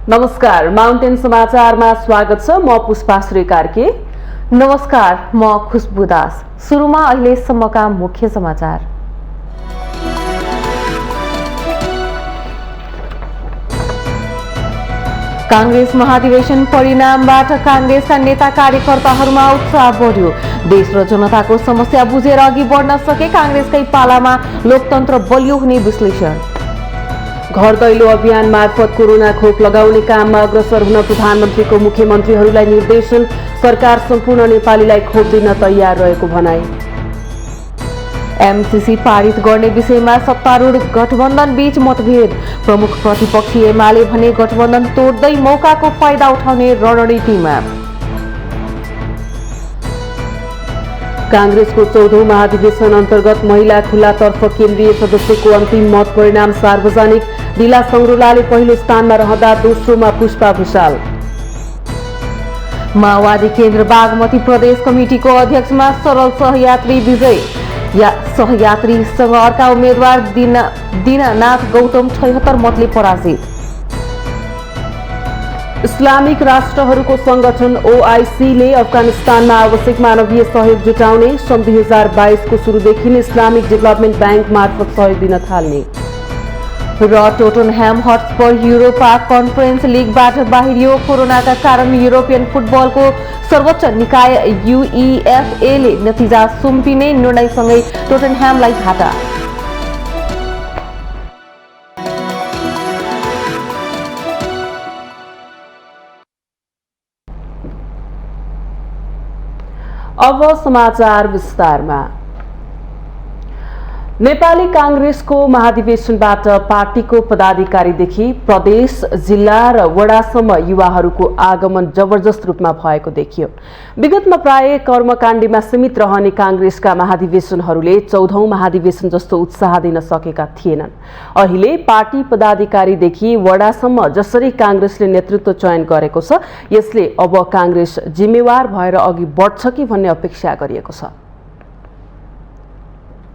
नमस्कार, माउन्टेन समाचारमा स्वागत छ। म पुष्पा श्रीकार्की। नमस्कार, म खुशबु दास। सुरुमा अहिलेसम्मका मुख्य समाचार। कांग्रेस महाधिवेशन परिणामबाट कांग्रेसका नेता कार्यकर्ताहरूमा उत्साह बढ्यो। देश र जनताको समस्या बुझेर अघि बढ्न सके कांग्रेसकै पालामा लोकतन्त्र बलियो हुने विश्लेषण। घर दैलो अभियान मार्फत कोरोना खोप लगाउने काममा अग्रसर हुन प्रधानमन्त्रीको मुख्यमन्त्रीहरूलाई निर्देशन। सरकार सम्पूर्ण नेपालीलाई खोप दिन तयार रहेको भनाई। एमसीसी पारित गर्ने विषयमा सत्तारूढ गठबन्धन बीच मतभेद। प्रमुख प्रतिपक्षी एमाले भने गठबन्धन तोड्दै मौकाको फाइदा उठाउने रणनीतिमा। कांग्रेसको 14औं महाधिवेशन अन्तर्गत महिला खुल्लातर्फ केन्द्रीय सदस्यको अन्तिम मत परिणाम सार्वजनिक। लीला संग्रौलाले पहिलो स्थानमा रहँदा दोस्रोमा पुष्पा भुषाल। माओवादी केन्द्र बागमती प्रदेश कमिटिको अध्यक्षमा सरल सहयात्री विजय। सहयात्रीसँग अर्का उम्मेद्वार दीननाथ गौतम 76 मतले पराजित। इस्लामिक राष्ट्रहरूको संगठन ओआईसीले अफगानिस्तानमा आवश्यक मानवीय सहयोग जुटाउने। सन् 2022 को सुरुदेखि नै इस्लामिक डेभलपमेन्ट बैंक मार्फत सहयोग दिन थाल्ने। र टोटनह्याम हटस्पर युरोपा कन्फरेन्स लिगबाट बाहिरियो। कोरोनाका कारण युरोपियन फुटबलको सर्वोच्च निकाय यूईएफएले नतिजा सुम्पिने निर्णयसँगै टोटनह्यामलाई घाटा। अब समाचार विस्तारमा। नेपाली कांग्रेसको महाधिवेशनबाट पार्टीको पदाधिकारीदेखि प्रदेश, जिल्ला र वडासम्म युवाहरूको आगमन जबरजस्त रूपमा भएको देखियो। विगतमा प्राय कर्मकाण्डीमा सीमित रहने कांग्रेसका महाधिवेशनहरूले 14औं महाधिवेशन जस्तो उत्साह दिन सकेका थिएनन्। अहिले पार्टी पदाधिकारीदेखि वडासम्म जसरी कांग्रेसले नेतृत्व चयन गरेको छ, यसले अब कांग्रेस जिम्मेवार भएर अघि बढ्छ कि भन्ने अपेक्षा गरिएको छ।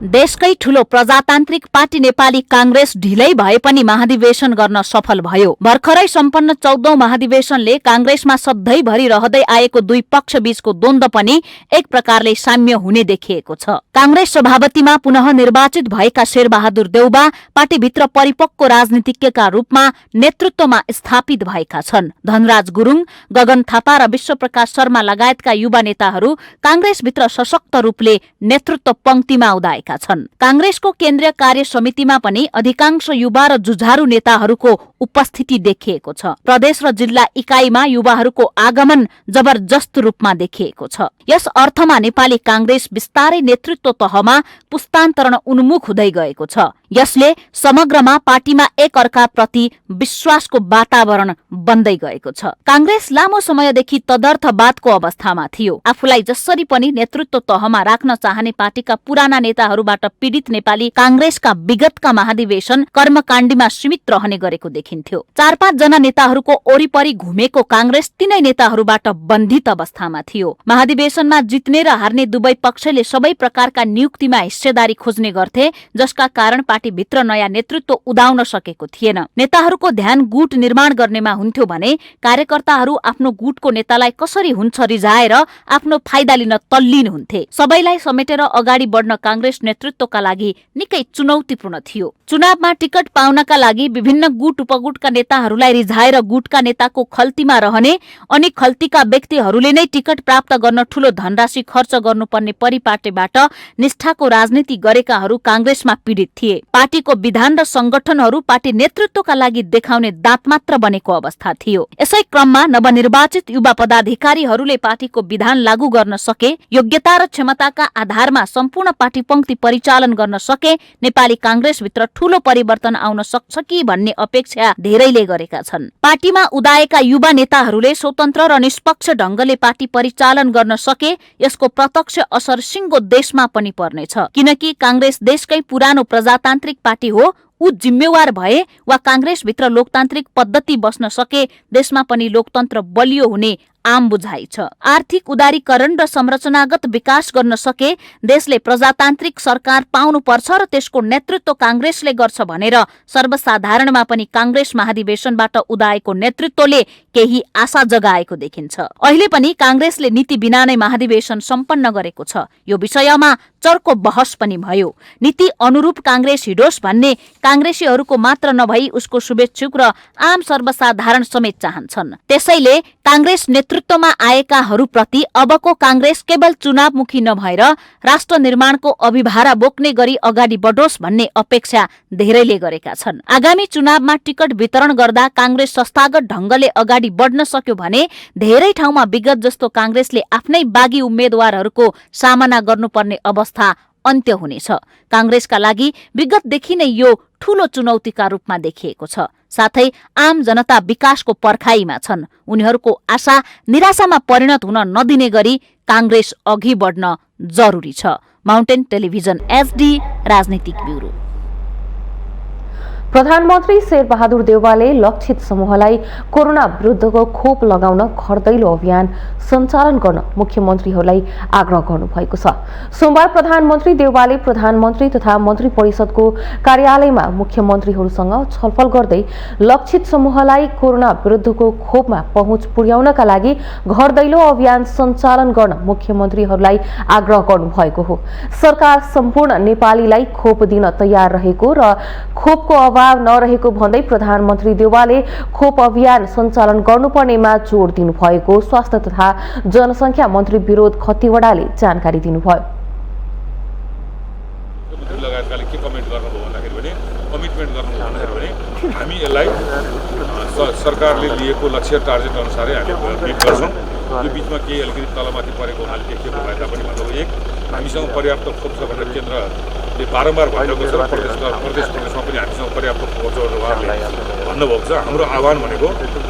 देशकै ठूलो प्रजातान्त्रिक पार्टी नेपाली कांग्रेस ढिलै भए पनि महाधिवेशन गर्न सफल भयो। भर्खरै सम्पन्न 14औं महाधिवेशनले कांग्रेसमा सधैँभरि रहँदै आएको दुई पक्ष बीचको द्वन्द्व पनि एक प्रकारले साम्य हुने देखिएको छ। कांग्रेस सभापतिमा पुनः निर्वाचित भएका शेरबहादुर देउबा पार्टीभित्र परिपक्व राजनीतिज्ञका रूपमा नेतृत्वमा स्थापित भएका छन्। धनराज गुरुङ, गगन थापा र विश्वप्रकाश शर्मा लगायतका युवा नेताहरू कांग्रेसभित्र सशक्त रूपले नेतृत्व पंक्तिमा उदाएका छन्। कांग्रेसको केन्द्रीय कार्य समितिमा पनि अधिकांश युवा र जुझारू नेताहरूको उपस्थिति देखिएको छ। प्रदेश र जिल्ला इकाइमा युवाहरूको आगमन जबरजस्त रूपमा देखिएको छ। यस अर्थमा नेपाली कांग्रेस बिस्तारै नेतृत्व तहमा पुस्तान्तरण उन्मुख हुँदै गएको छ। यसले समग्रमा पार्टीमा एक अर्का प्रति विश्वासको वातावरण बन्दै गएको छ। कांग्रेस लामो समयदेखि तदर्थवादको अवस्थामा थियो। आफूलाई जसरी पनि नेतृत्व तहमा राख्न चाहने पार्टीका पुराना नेताहरूबाट पीडित नेपाली कांग्रेसका विगतका महाधिवेशन कर्मकाण्डीमा सीमित रहने गरेको देखिन्थ्यो। 4-5 जना नेताहरूको ओरिपरि घुमेको कांग्रेस तिनै नेताहरूबाट बन्धित अवस्थामा थियो। महाधिवेशनमा जित्ने र हार्ने दुवै पक्षले सबै प्रकारका नियुक्तिमा हिस्सेदारी खोज्ने गर्थे, जसका कारण पार्टीभित्र नयाँ नेतृत्व उदाउन सकेको थिएन। नेताहरूको ध्यान गुट निर्माण गर्नेमा हुन्थ्यो भने कार्यकर्ताहरू आफ्नो गुटको नेतालाई कसरी हुन्छ रिझाएर आफ्नो फाइदा लिन तल्लीन हुन्थे। सबैलाई समेटेर अगाडि बढ्न कांग्रेस नेतृत्वका लागि निकै चुनौतीपूर्ण थियो। चुनावमा टिकट पाउनका लागि विभिन्न गुट उपगुटका नेताहरूलाई रिझाएर गुटका नेताको खल्तीमा रहने अनि खल्तीका व्यक्तिहरूले नै टिकट प्राप्त गर्न ठूलो धनराशि खर्च गर्नुपर्ने परिपाटीबाट निष्ठाको राजनीति गरेकाहरू कांग्रेसमा पीडित थिए। पार्टीको विधान र संगठनहरू पार्टी नेतृत्वका लागि देखाउने दाँत मात्र बनेको अवस्था थियो। यसै क्रममा नवनिर्वाचित युवा पदाधिकारीहरूले पार्टीको विधान लागू गर्न सके, योग्यता र क्षमताका आधारमा सम्पूर्ण पार्टी पंक्ति परिचालन गर्न सके नेपाली कांग्रेसभित्र ठूलो परिवर्तन आउन सक्छ कि भन्ने अपेक्षा धेरैले गरेका छन्। पार्टीमा उदाएका युवा नेताहरूले स्वतन्त्र र निष्पक्ष ढंगले पार्टी परिचालन गर्न सके यसको प्रत्यक्ष असर सिंगो देशमा पनि पर्नेछ। किनकि कांग्रेस देशकै पुरानो प्रजातान्त्रिक पार्टी हो, ऊ जिम्मेवार भए वा कांग्रेसभित्र लोकतान्त्रिक पद्धति बस्न सके देशमा पनि लोकतन्त्र बलियो हुने आम बुझाइ छ। आर्थिक उदारीकरण र संरचनागत विकास गर्न सके देशले प्रजातान्त्रिक सरकार पाउनुपर्छ र त्यसको नेतृत्व कांग्रेसले गर्छ भनेर सर्वसाधारणमा पनि कांग्रेस महाधिवेशनबाट उदाएको नेतृत्वले केही आशा जगाएको देखिन्छ। अहिले पनि कांग्रेसले नीति बिना नै महाधिवेशन सम्पन्न गरेको छ। यो विषयमा चर्को बहस पनि भयो। नीति अनुरूप कांग्रेस हिडोस् भन्ने कांग्रेसीहरूको मात्र नभई उसको शुभेच्छुक र आम सर्वसाधारण समेत चाहन्छन्। त्यसैले कांग्रेस नेतृत्वमा आएकाहरूप्रति अबको कांग्रेस केवल चुनावमुखी नभएर राष्ट्र निर्माणको अभिभारा बोक्ने गरी अगाडि बढोस् भन्ने अपेक्षा धेरैले गरेका छन्। आगामी चुनावमा टिकट वितरण गर्दा कांग्रेस संस्थागत ढंगले अगाडि बढ्न सक्यो भने धेरै ठाउँमा विगत जस्तो कांग्रेसले आफ्नै बागी उम्मेद्वारहरूको सामना गर्नुपर्ने अवस्था अन्त्य हुनेछ। कांग्रेसका लागि विगतदेखि नै यो ठूलो चुनौतीका रूपमा देखिएको छ। साथै आम जनता विकासको पर्खाइमा छन्। उनीहरूको आशा निराशामा परिणत हुन नदिने गरी कांग्रेस अघि बढ्न जरुरी छ। माउन्टेन टेलिभिजन एचडी राजनीतिक ब्युरो। प्रधानमन्त्री शेरबहादुर देउवाले लक्षित समूहलाई कोरोना विरुद्धको खोप लगाउन घर दैलो अभियान सञ्चालन गर्न मुख्यमन्त्रीहरूलाई आग्रह गर्नुभएको छ। सोमबार प्रधानमन्त्री देउवाले प्रधानमन्त्री तथा मन्त्री परिषदको कार्यालयमा मुख्यमन्त्रीहरूसँग छलफल गर्दै लक्षित समूहलाई कोरोना विरुद्धको खोपमा पहुँच पुर्याउनका लागि घर दैलो अभियान सञ्चालन गर्न मुख्यमन्त्रीहरूलाई आग्रह गर्नुभएको हो। सरकार सम्पूर्ण नेपालीलाई खोप दिन तयार रहेको र खोपको अभाव नरहेको भन्दै प्रधानमन्त्री देउवाले खोप अभियान सञ्चालन गर्नुपर्नेमा जोड दिनुभएको स्वास्थ्य तथा जनसङ्ख्या मन्त्री विरोध खतिवडाले जानकारी दिनुभयो। लगायतकाले के कमेन्ट गर्नुभयो भन्दाखेरि भने कमिटमेन्ट गर्नुभयो भन्दाखेरि भने हामी यसलाई सरकारले लिएको लक्ष्य टार्गेट अनुसारै हामी मिट गर्छौँ। यो बिचमा केही अलिकति तलमाथि परेको हुनाले देखिएको भए तापनि भन्नुभयो एक हामीसँग पर्याप्त खोप छ भनेर केन्द्रले बारम्बार भनेको छ र प्रदेशमा पनि हामीसँग पर्याप्त खोप छ भनेर उहाँहरूले भन्नुभएको छ। हाम्रो आह्वान भनेको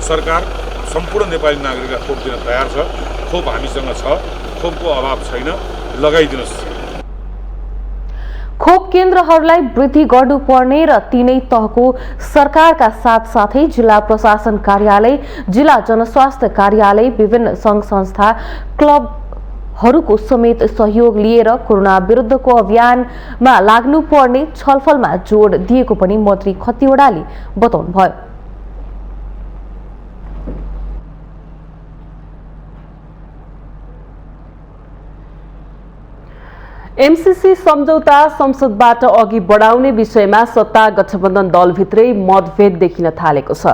सरकार सम्पूर्ण नेपाली नागरिकलाई खोप दिन तयार छ। खोप हामीसँग छ, खोपको अभाव छैन, लगाइदिनुहोस्। खोप केन्द्रहरूलाई वृद्धि गर्नुपर्ने र तीनै तहको सरकारका साथसाथै जिल्ला प्रशासन कार्यालय, जिल्ला जनस्वास्थ्य कार्यालय, विभिन्न सङ्घ संस्था, क्लबहरूको समेत सहयोग लिएर कोरोना विरुद्धको अभियानमा लाग्नुपर्ने छलफलमा जोड दिएको पनि मन्त्री खतिवडाले बताउनुभयो। एमसीसी सम्झौता संसदबाट अघि बढाउने विषयमा सत्ता गठबन्धन दलभित्रै मतभेद देखिन थालेको छ।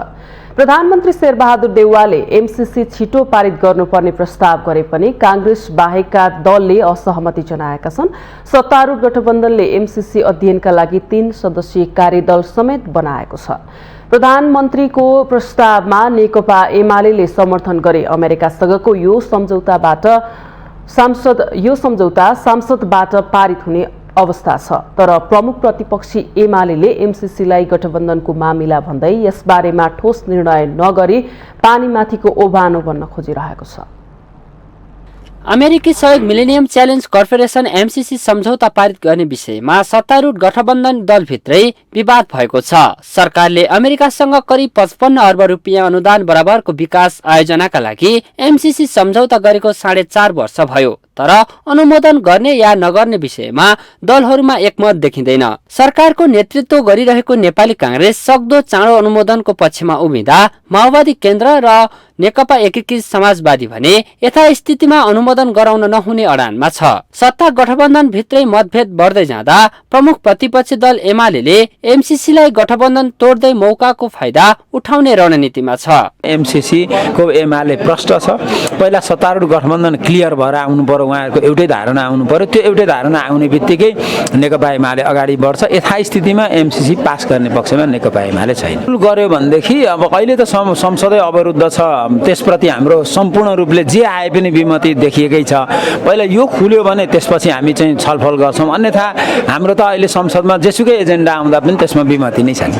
प्रधानमन्त्री शेरबहादुर देउवाले एमसीसी छिटो पारित गर्नुपर्ने प्रस्ताव गरे पनि कांग्रेस बाहेकका दलले असहमति जनाएका छन्। सत्तारूढ गठबन्धनले एमसीसी अध्ययनका लागि 3 सदस्यीय कार्यदल समेत बनाएको छ। प्रधानमन्त्रीको प्रस्तावमा नेकपा एमाले समर्थन गरे। अमेरिकासँगको यो सम्झौता सांसदबाट पारित हुने अवस्था छ। तर प्रमुख प्रतिपक्षी एमाले एमसीसीलाई गठबन्धनको मामिला भन्दै यसबारेमा ठोस निर्णय नगरी पानीमाथिको ओभानो बन्न खोजिरहेको छ। अमेरिकी सहयोग मिलेनियम च्यालेन्ज कर्पोरेसन एमसीसी सम्झौता पारित गर्ने विषयमा सत्तारूढ गठबन्धन दलभित्रै विवाद भएको छ। सरकारले अमेरिकासँग करिब 55 अर्ब रुपियाँ अनुदान बराबरको विकास आयोजनाका लागि एमसीसी सम्झौता गरेको 4.5 वर्ष भयो। तर अनुमोदन गर्ने या नगर्ने विषयमा दलहरूमा एकमत देखिँदैन। सरकारको नेतृत्व गरिरहेको नेपाली कांग्रेस सक्दो चाँडो अनुमोदनको पक्षमा उभिँदा माओवादी केन्द्र र नेकपा एकीकृत समाजवादी भने यथास्थितिमा अनुमोदन गराउन नहुने अडानमा छ। सत्ता गठबन्धन भित्रै मतभेद बढ्दै जाँदा प्रमुख प्रतिपक्षी दल एमाले एमसीसीलाई गठबन्धन तोड्दै मौकाको फाइदा उठाउने रणनीतिमा छ। एमसीसी को एमाले प्रष्ट छ। पहिला सत्तारूढ गठबन्धन क्लियर भएर आउनु पर्यो, उहाँहरूको एउटै धारणा आउनु पर्यो। त्यो एउटै धारणा आउने बित्तिकै नेकपा एमाले अगाडि बढ्छ। यथास्थितिमा एमसीसी पास गर्ने पक्षमा नेकपा एमाले छैन। गर्यो भनेदेखि अब अहिले त संसदै अवरुद्ध छ, त्यसप्रति हाम्रो सम्पूर्ण रूपले जे आए पनि विमति देखिएकै छ। पहिला यो खुल्यो भने त्यसपछि हामी चाहिँ छलफल गर्छौँ, अन्यथा हाम्रो त अहिले संसदमा जेसुकै एजेन्डा आउँदा पनि त्यसमा विमति नै छैन।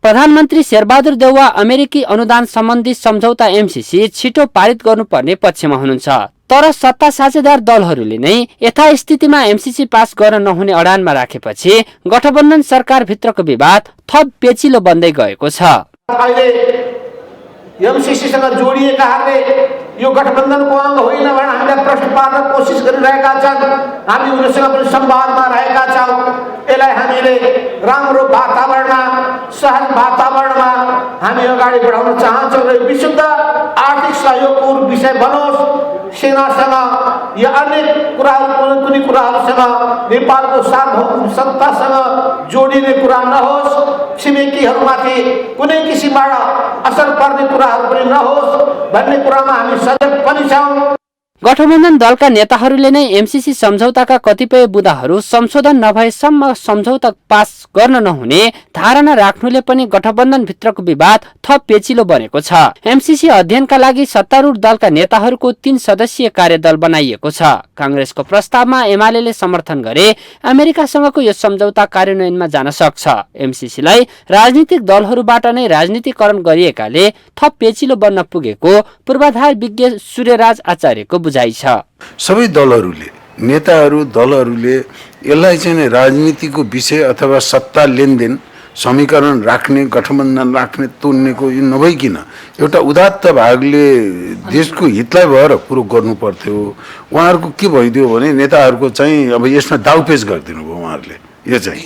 प्रधानमन्त्री शेरबहादुर देउवा अमेरिकी अनुदान सम्बन्धी सम्झौता एमसीसी छिटो पारित गर्नुपर्ने पक्षमा हुनुहुन्छ। तर सत्ता साझेदार दलहरूले नै यथास्थितिमा एमसीसी पास गर्न नहुने अडानमा राखेपछि गठबन्धन सरकारभित्रको विवाद थप पेचिलो बन्दै गएको छ। एमसीसीसँग जोडिएकाहरूले यो गठबन्धनको अङ्ग होइन भनेर हामीलाई प्रश्न पार्न कोसिस गरिरहेका छन्। हामी उनीसँग पनि संवादमा रहेका छौँ। यसलाई हामीले राम्रो वातावरणमा, सहज वातावरणमा हामी अगाडि बढाउन चाहन्छौँ र विशुद्ध आर्थिक सहयोगको विषय बनोस्। सेनासँग या अन्य कुराहरू कुनै कुराहरूसँग नेपालको सार्वभौम सत्तासँग जोडिने कुरा नहोस्। छिमेकीहरूमाथि कुनै किसिमबाट असर पर्ने कुराहरू पनि नहोस् भन्ने कुरामा हामी सजग पनि छौँ। गठबन्धन दलका नेताहरूले नै एमसीसी सम्झौताका कतिपय बुँदाहरू संशोधन नभएसम्म सम्झौता पास गर्न नहुने धारणा राख्नुले पनि गठबन्धन भित्रको विवाद थप पेचिलो बनेको छ। एमसीसी अध्ययनका लागि सत्तारूढ दलका नेताहरूको 3 सदस्यीय कार्यदल बनाइएको छ। कांग्रेसको प्रस्तावमा एमालेले समर्थन गरे अमेरिकासँगको यो सम्झौता कार्यान्वयनमा जान सक्छ। एमसीसीलाई राजनीतिक दलहरूबाट नै राजनीतिकरण गरिएकाले थप पेचिलो बन्न पुगेको पूर्वाधार विज्ञ सूर्यराज आचार्यको बुझाइ छ। सबै दलहरूले, नेताहरू, दलहरूले यसलाई चाहिँ राजनीतिको विषय अथवा सत्ता लेनदेन समीकरण राख्ने, गठबन्धन राख्ने, तोड्नेको यो नभइकन एउटा उदात्त भागले देशको हितलाई भएर कुरो गर्नु पर्थ्यो। उहाँहरूको के भइदियो भने नेताहरूको चाहिँ अब यसमा दाउपेच गरिदिनु भयो उहाँहरूले। यो चाहिँ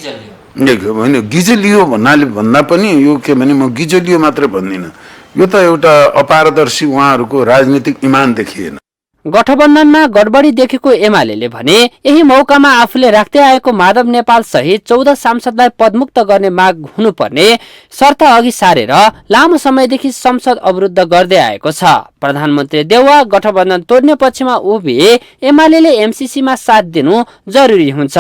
होइन गिजलियो भन्दा पनि यो के भने म गिजलियो मात्रै भन्दिनँ, यो त एउटा अपारदर्शी उहाँहरूको राजनीतिक इमान देखिएन। गठबन्धनमा गडबडी देखेको एमालेले भने यही मौकामा आफूले राख्दै आएको माधव नेपाल सहित 14 सांसदलाई पदमुक्त गर्ने माग हुनुपर्ने शर्त अघि सारेर लामो समयदेखि संसद अवरुद्ध गर्दै आएको छ। प्रधानमन्त्री देउवा गठबन्धन तोड्ने पक्षमा उभिए एमालेले एमसीसीमा साथ दिनु जरुरी हुन्छ।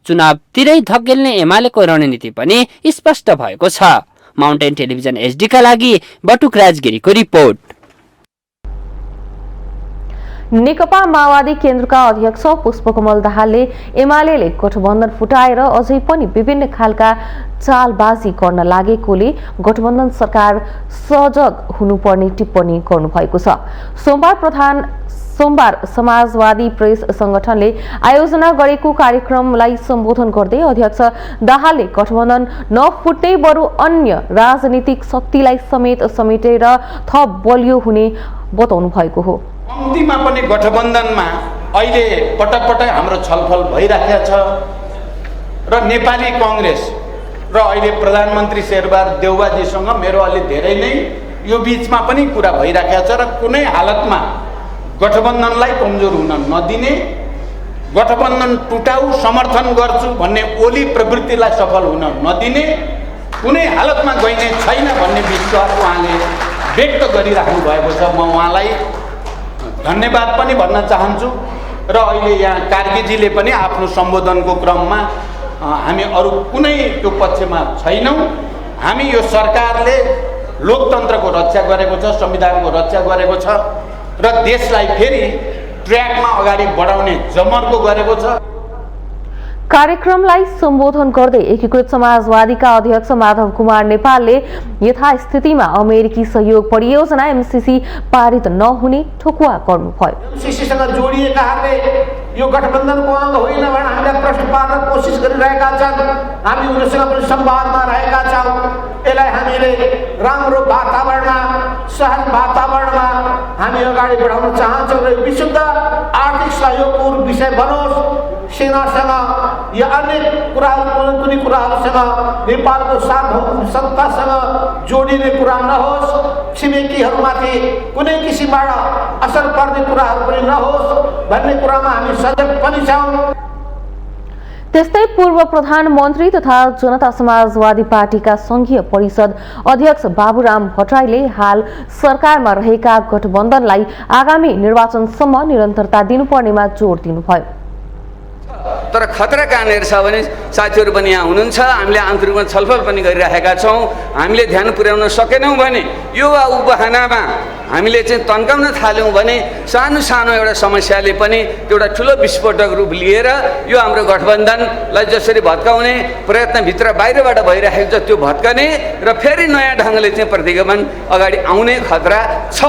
चुनावतिरै धकेल्ने एमालेको रणनीति पनि स्पष्ट भएको छ। माउन्टेन टेलिभिजन एचडीका लागि बटुक राजगिरीको रिपोर्ट। नेकपा माओवादी केन्द्रका अध्यक्ष पुष्पकमल दाहालले एमालेले गठबन्धन फुटाएर अझै पनि विभिन्न खालका चालबाजी गर्न लागेकोले गठबन्धन सरकार सजग हुनुपर्ने टिप्पणी गर्नुभएको छ। सोमबार समाजवादी प्रेस संगठनले आयोजना गरेको कार्यक्रमलाई सम्बोधन गर्दै अध्यक्ष दाहालले गठबन्धन नफुट्दै बरु अन्य राजनीतिक शक्तिलाई समेटेर थप बलियो हुने बताउनु भएको हो। कम्तीमा पनि गठबन्धनमा अहिले पटक पटक हाम्रो छलफल भइराखेको छ र नेपाली कांग्रेस र अहिले प्रधानमन्त्री शेरबहादुर देउवाजीसँग मेरो अलि धेरै नै यो बीचमा पनि कुरा भइराखेको छ र कुनै हालतमा गठबन्धनलाई कमजोर हुन नदिने, गठबन्धन टुटाउ समर्थन गर्छु भन्ने ओली प्रवृत्तिलाई सफल हुन नदिने कुनै हालतमा गइने छैन भन्ने विश्वास उहाँले व्यक्त गरिराख्नु भएको छ। म उहाँलाई धन्यवाद पनि भन्न चाहन्छु र अहिले यहाँ कार्कीजीले पनि आफ्नो सम्बोधनको क्रममा हामी अरू कुनै त्यो पक्षमा छैनौँ। हामी यो सरकारले लोकतन्त्रको रक्षा गरेको छ, संविधानको रक्षा गरेको छ र देशलाई फेरि ट्र्याकमा अगाडि बढाउने जमर्को गरेको छ। कार्यक्रमलाई सम्बोधन गर्दै एकीकृत समाजवादीका अध्यक्ष माधव कुमार नेपालले यथास्थितिमा अमेरिकी सहयोग परियोजना एमसीसी पारित नहुने ठोकुवा गर्नुभयो। एमसीसीसँग जोडिएकाहरूले यो गठबन्धनको अङ्ग होइन भनेर हामीलाई प्रश्न पार्न कोसिस गरिरहेका छन्। हामी उनीसँग पनि संवादमा रहेका छौँ। यसलाई हामीले राम्रो वातावरणमा, सहज वातावरणमा हामी अगाडि बढाउन चाहन्छौँ र विशुद्ध आर्थिक सहयोगको विषय बनोस्। सेनासँग या अन्य कुराहरू कुनै कुराहरूसँग नेपालको सार्वभौम सत्तासँग जोडिने कुरा नहोस्। छिमेकीहरूमाथि कुनै किसिमबाट असर पर्ने कुराहरू पनि नहोस् भन्ने कुरामा हामी सजग पनि छौँ। त्यस्तै पूर्व प्रधानमन्त्री तथा जनता समाजवादी पार्टीका संघीय परिषद अध्यक्ष बाबुराम भट्टराईले हाल सरकारमा रहेका गठबन्धनलाई आगामी निर्वाचनसम्म निरन्तरता दिनुपर्नेमा जोड दिनुभयो। तर खतरा कहाँनिर छ भने साथीहरू पनि यहाँ हुनुहुन्छ, हामीले आन्तरिक रूपमा छलफल पनि गरिरहेका छौँ। हामीले ध्यान पुर्याउन सकेनौँ भने यो उपहानामा हामीले चाहिँ तन्काउन थाल्यौँ भने सानो सानो एउटा समस्याले पनि एउटा ठुलो विस्फोटक रूप लिएर यो हाम्रो गठबन्धनलाई जसरी भत्काउने प्रयत्न भित्र बाहिरबाट भइरहेको छ त्यो भत्कने र फेरि नयाँ ढङ्गले चाहिँ प्रतिगमन अगाडि आउने खतरा छ।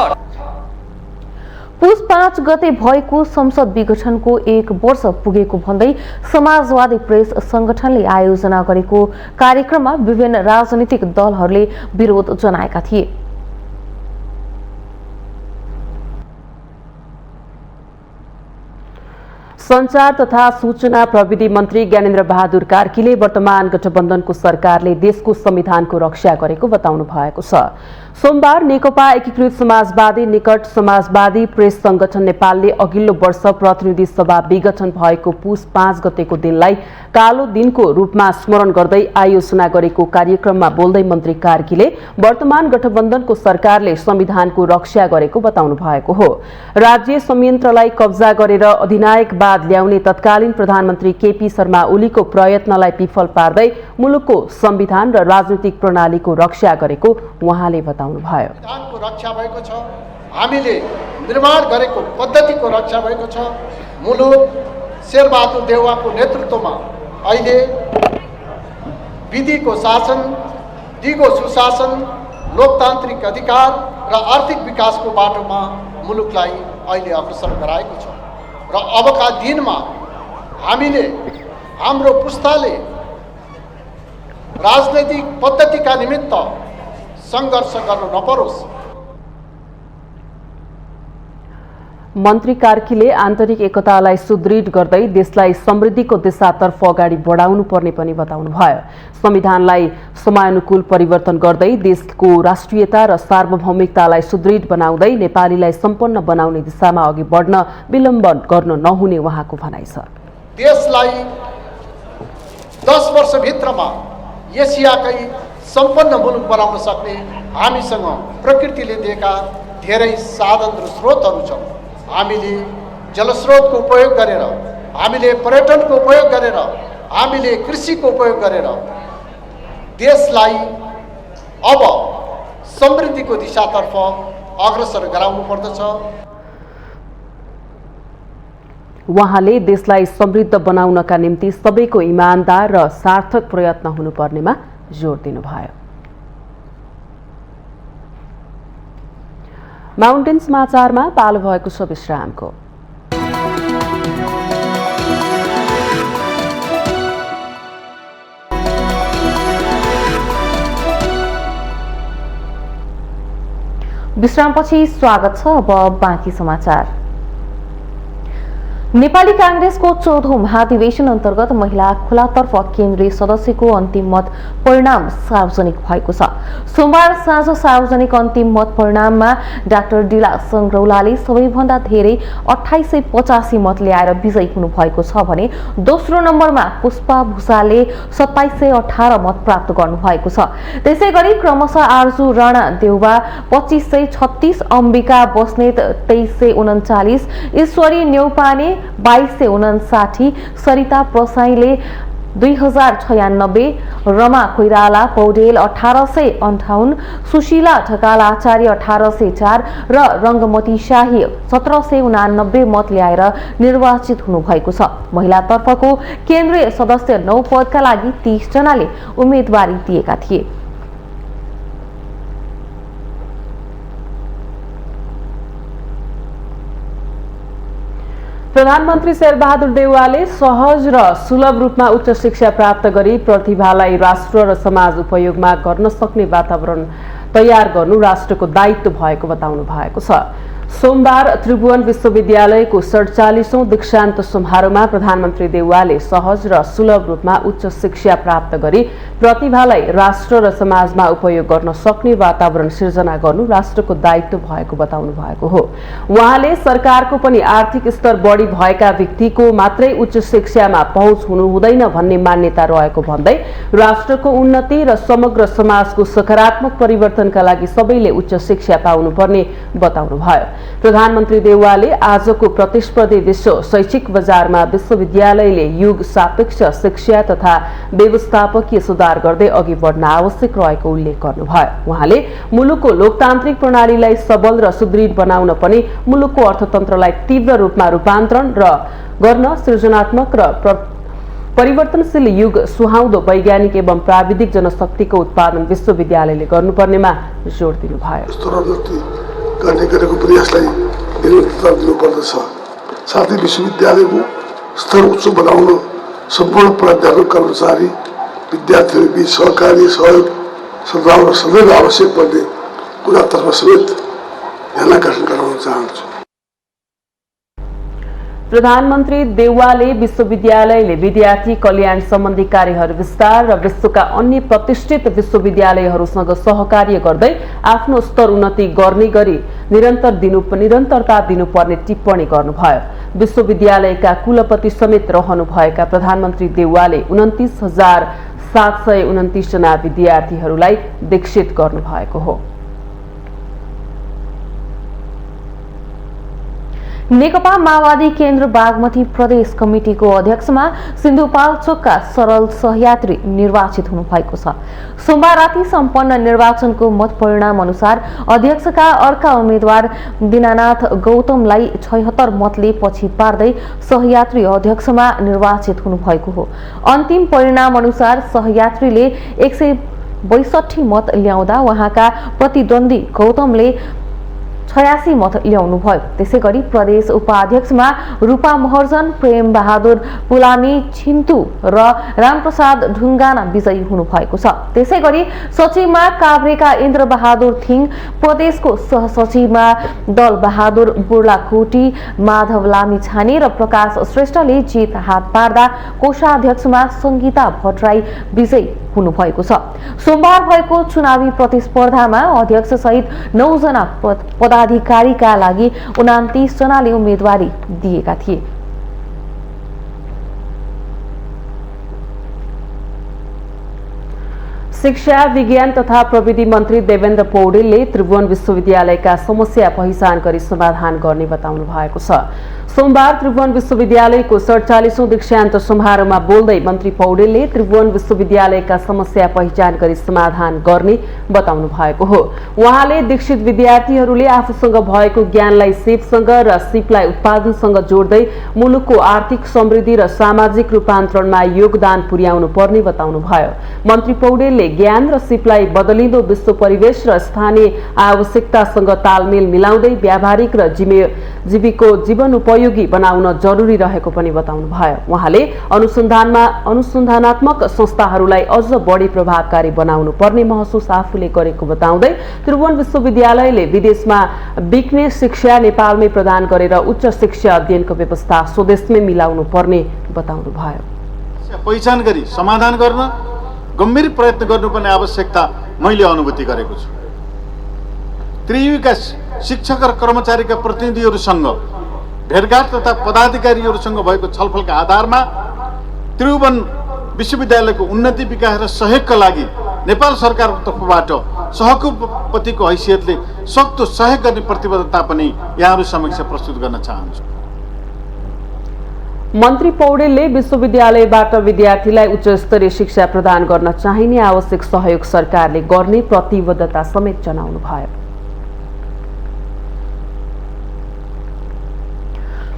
पुस 5 गते भएको संसद विघटनको 1 वर्ष पुगेको भन्दै समाजवादी प्रेस संगठनले आयोजना गरेको कार्यक्रममा विभिन्न राजनीतिक दलहरूले विरोध जनाएका थिए। संचार तथा सूचना प्रविधि मन्त्री ज्ञानेन्द्र बहादुर कार्कीले वर्तमान गठबन्धनको सरकारले देशको संविधानको रक्षा गरेको बताउनु भएको छ। सोमबार नेकपा एकीकृत समाजवादी निकट समाजवादी प्रेस संगठन नेपालले अघिल्लो वर्ष प्रतिनिधि सभा विघटन भएको पुस 5 गतेको दिनलाई कालो दिनको रूपमा स्मरण गर्दै आयोजना गरेको कार्यक्रममा बोल्दै मन्त्री कार्कीले वर्तमान गठबन्धनको सरकारले संविधानको रक्षा गरेको बताउनु भएको हो। राज्य संयन्त्रलाई कब्जा गरेर अधिनायकवाद ल्याउने तत्कालीन प्रधानमन्त्री केपी शर्मा ओलीको प्रयत्नलाई विफल पार्दै मुलुकको संविधान र राजनीतिक प्रणालीको रक्षा गरेको उहाँले बताउनुभयो। संविधानको रक्षा भएको छ, हामीले निर्माण गरेको पद्धतिको रक्षा भएको छ। मुलुक शेरबहादुर देउवाको नेतृत्वमा अहिले विधिको शासन, दिगो सुशासन, लोकतान्त्रिक अधिकार र आर्थिक विकासको बाटोमा मुलुकलाई अहिले अग्रसर गराएको छ र अबका दिनमा हामीले हाम्रो पुस्ताले राजनैतिक पद्धतिका निमित्त संघर्ष गर्नु नपरोस्। मन्त्री कार्कीले आन्तरिक एकतालाई सुदृढ गर्दै देशलाई समृद्धिको दिशातर्फ अगाडि बढाउनु पर्ने पनि बताउनुभयो। संविधानलाई समयानुकूल परिवर्तन गर्दै देशको राष्ट्रियता र सार्वभौमिकतालाई सुदृढ बनाउँदै नेपालीलाई सम्पन्न बनाउने दिशामा अघि बढ्न विलम्ब गर्न नहुने उहाँको भनाइ छ। देशलाई 10 वर्षभित्रमा एसियाकै सम्पन्न मुलुक बनाउन सक्ने हामीसँग प्रकृतिले दिएका धेरै साधन र स्रोतहरू छन्। हामीले जलस्रोतको उपयोग गरेर, हामीले पर्यटनको उपयोग गरेर, हामीले कृषिको उपयोग गरेर देशलाई अब समृद्धिको दिशातर्फ अग्रसर गराउनु पर्दछ। उहाँले देशलाई समृद्ध बनाउनका निम्ति सबैको इमानदार र सार्थक प्रयत्न हुनुपर्नेमा जोड दिनुभयो। माउन्टेन समाचारमा पालो भएको छ विश्रामको। विश्रामपछि स्वागत छ। अब बाँकी समाचार। नेपाली कांग्रेसको 14औं महाधिवेशन अन्तर्गत महिला खुलातर्फ केन्द्रीय सदस्यको अन्तिम मत परिणाम सार्वजनिक भएको छ। सोमबार साँझ सार्वजनिक अन्तिम मत परिणाममा डाक्टर डिला संग्रौलाले सबैभन्दा धेरै 2885 मत ल्याएर विजयी हुनुभएको छ भने दोस्रो नम्बरमा पुष्पा भूषालले 2718 मत प्राप्त गर्नुभएको छ। त्यसैगरी क्रमशः आर्जु राणा देउवा 2536, अम्बिका बस्नेत 2339, ईश्वरी न्यौपाने 2259, सरिता प्रसाईले 2096, रमा कोइराला पौडेल 1858, सुशीला ढकाला आचार्य 1804 र रङ्गमती शाही 1789 मत ल्याएर निर्वाचित हुनुभएको छ। महिलातर्फको केन्द्रीय सदस्य 9 पदका लागि 30 जनाले उम्मेदवारी दिएका थिए। प्रधानमन्त्री शेरबहादुर देउवाले सहज र सुलभ रूपमा उच्च शिक्षा प्राप्त गरी प्रतिभालाई राष्ट्र र समाज उपयोगमा गर्न सक्ने वातावरण तयार गर्नु राष्ट्रको दायित्व भएको बताउनु भएको छ। सोमबार त्रिभुवन विश्वविद्यालयको 47औं दीक्षान्त समारोहमा प्रधानमन्त्री देउवाले सहज र सुलभ रूपमा उच्च शिक्षा प्राप्त गरी प्रतिभालाई राष्ट्र र समाजमा उपयोग गर्न सक्ने वातावरण सिर्जना गर्नु राष्ट्रको दायित्व भएको बताउनु भएको हो। उहाँले सरकारको पनि आर्थिक स्तर बढी भएका व्यक्तिको मात्रै उच्च शिक्षामा पहुँच हुनु हुँदैन भन्ने मान्यता रहेको भन्दै राष्ट्रको उन्नति र समग्र समाजको सकारात्मक परिवर्तनका लागि सबैले उच्च शिक्षा पाउनुपर्ने बताउनुभयो। प्रधानमन्त्री देउवाले आजको प्रतिस्पर्धी विश्व शैक्षिक बजारमा विश्वविद्यालयले युग सापेक्ष शिक्षा तथा व्यवस्थापकीय सुधार गर्दै अघि बढ्न आवश्यक रहेको उल्लेख गर्नुभयो। उहाँले मुलुकको लोकतान्त्रिक प्रणालीलाई सबल र सुदृढ बनाउन पनि मुलुकको अर्थतन्त्रलाई तीव्र रूपमा रूपान्तरण गर्न सृजनात्मक र परिवर्तनशील युग सुहाउँदो वैज्ञानिक एवं प्राविधिक जनशक्तिको उत्पादन विश्वविद्यालयले गर्नुपर्नेमा जोड दिनुभयो। गर्ने गरेको प्रयासलाई निरन्तरता दिनुपर्दछ। साथै विश्वविद्यालयको स्तर उच्च बनाउन सम्पूर्ण प्राध्यापक कर्मचारी विद्यार्थीहरूबीच सहकारी सहयोग सद्भावना सदैव आवश्यक पर्ने कुरातर्फ समेत ध्यान आकर्षण गराउन चाहन्छु। प्रधानमन्त्री देउवाले विश्वविद्यालयले विद्यार्थी कल्याण सम्बन्धी कार्यहरू विस्तार र विश्वका अन्य प्रतिष्ठित विश्वविद्यालयहरूसँग सहकार्य गर्दै आफ्नो स्तर उन्नति गर्ने गरी निरन्तरता दिनुपर्ने टिप्पणी गर्नुभयो। विश्वविद्यालयका कुलपति समेत रहनुभएका प्रधानमन्त्री देउवाले 29,729 जना विद्यार्थीहरूलाई दीक्षित गर्नुभएको हो। नेकपा माओवादी केन्द्र बागमती प्रदेश कमिटिको अध्यक्षमा सिन्धुपाल्चोकका सरल सहयात्री निर्वाचित हुनुभएको छ। सोमबार राति सम्पन्न निर्वाचनको मत परिणाम अनुसार अध्यक्षका अर्का उम्मेद्वार दीनानाथ गौतमलाई 76 मतले पछि पार्दै सहयात्री अध्यक्षमा निर्वाचित हुनुभएको हो। अन्तिम परिणाम अनुसार सहयात्रीले 162 मत ल्याउँदा उहाँका प्रतिद्वन्दी गौतमले 86 मत ल्याउनुभयो। त्यसैगरी प्रदेश उपाध्यक्षमा रूपा महर्जन, प्रेम बहादुर पुलामी छिन्तु र रामप्रसाद ढुङ्गाना विजयी हुनुभएको छ। त्यसैगरी सचिवमा काभ्रेका इन्द्र बहादुर थिङ, प्रदेशको सहसचिवमा दल बहादुर बुर्लाकोटी, माधव लामिछाने र प्रकाश श्रेष्ठले जित हात पार्दा कोषाध्यक्षमा सङ्गीता भट्टराई विजयी हुनुभएको छ। सोमबार भएको चुनावी प्रतिस्पर्धामा अध्यक्ष सहित 9 जना पदाधिकारीका लागि 29 जनाले उम्मेदवारी दिएका थिए। शिक्षा, विज्ञान तथा प्रविधि मन्त्री देवेन्द्र पौडेलले त्रिभुवन विश्वविद्यालयका समस्या पहिचान गरी समाधान गर्ने बताउनु भएको छ। सोमबार त्रिभुवन विश्वविद्यालयको 47औं दीक्षान्त समारोहमा बोल्दै मन्त्री पौडेलले त्रिभुवन विश्वविद्यालयका समस्या पहिचान गरी समाधान गर्ने बताउनु भएको हो। उहाँले दीक्षित विद्यार्थीहरूले आफूसँग भएको ज्ञानलाई सिपसँग र सिपलाई उत्पादनसँग जोड्दै मुलुकको आर्थिक समृद्धि र सामाजिक रूपान्तरणमा योगदान पुर्याउनु पर्ने बताउनु भयो। मन्त्री पौडेलले ज्ञान र सिपलाई बदलिँदो विश्व परिवेश र स्थानीय आवश्यकतासँग तालमेल मिलाउँदै व्यावहारिक र जीवनोपयोगी बनाउन जरुरी रहेको पनि बताउनु भयो। उहाँले अनुसन्धानात्मक संस्थाहरूलाई अझ बढी प्रभावकारी बनाउनु पर्ने महसुस आफूले गरेको बताउँदै त्रिभुवन विश्वविद्यालयले विदेशमा बिक्ने शिक्षा नेपालमै प्रदान गरेर उच्च शिक्षा अध्ययनको व्यवस्था स्वदेशमै मिलाउनु पर्ने बताउनु भयो। पहिचान गरी समाधान गर्न गम्भीर प्रयत्न गर्नुपर्ने आवश्यकता मैले अनुभूति गरेको छु। त्रियुगका शिक्षक र कर्मचारीका प्रतिनिधिहरूसँग भेटघाट तथा पदाधिकारीहरूसँग भएको छलफलका आधारमा त्रिभुवन विश्वविद्यालयको उन्नति विकास र सहयोगका लागि नेपाल सरकारको तर्फबाट सहकुपतिको हैसियतले सक्दो सहयोग गर्ने प्रतिबद्धता पनि यहाँहरू समक्ष प्रस्तुत गर्न चाहन्छु। मन्त्री पौडेलले विश्वविद्यालयबाट विद्यार्थीलाई उच्च स्तरीय शिक्षा प्रदान गर्न चाहिने आवश्यक सहयोग सरकारले गर्ने प्रतिबद्धता समेत जनाउनु भयो।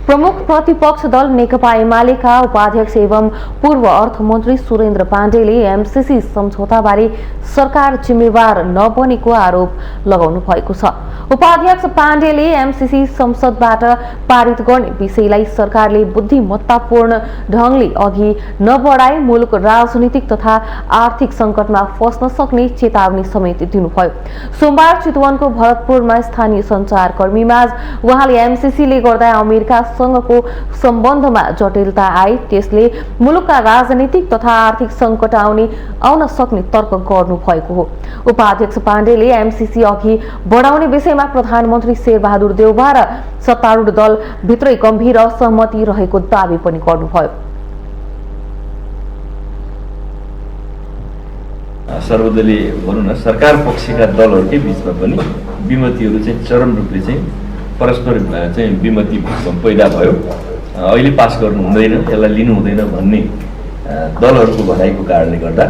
प्रमुख प्रतिपक्ष दल नेकपा एमालेका उपाध्यक्ष एवं पूर्व अर्थमन्त्री सुरेन्द्र पाण्डेले एमसीसी सम्झौताबारे सरकार जिम्मेवार नबनेको आरोप लगाउनु भएको छ। उपाध्यक्ष पाण्डेले एमसीसी संसदबाट पारित गर्ने विषयलाई सरकारले बुद्धिमत्तापूर्ण ढंगले अघि नबढाए मुलुक राजनीतिक तथा आर्थिक संकटमा फस्न सक्ने चेतावनी समेत दिनुभयो। सोमबार चितवनको भरतपुरमा स्थानीय सञ्चारकर्मीमाझ उहाँले एमसीसीले गर्दा अमेरिका सँगको सम्बन्धमा जटिलता आए, त्यसले मुलुकका राजनीतिक तथा आर्थिक संकट आउन सक्ने तर्क गर्नु भएको हो। उपाध्यक्ष पाण्डेले एमसीसी अघि बढाउने विषयमा प्रधानमन्त्री शेरबहादुर देउवा र सत्तारूढ दल भित्रै गम्भीर असहमति रहेको दावी पनि गर्नुभयो। सर्वदलीय भनौँ न सरकार पक्षका दलहरूकै बीचमा पनि विमतिहरू चाहिँ चरम रूपले चाहिँ परस्पर चाहिँ विमति पैदा भयो। अहिले पास गर्नु हुँदैन, यसलाई लिनु हुँदैन भन्ने दलहरूको भनाइको कारणले गर्दा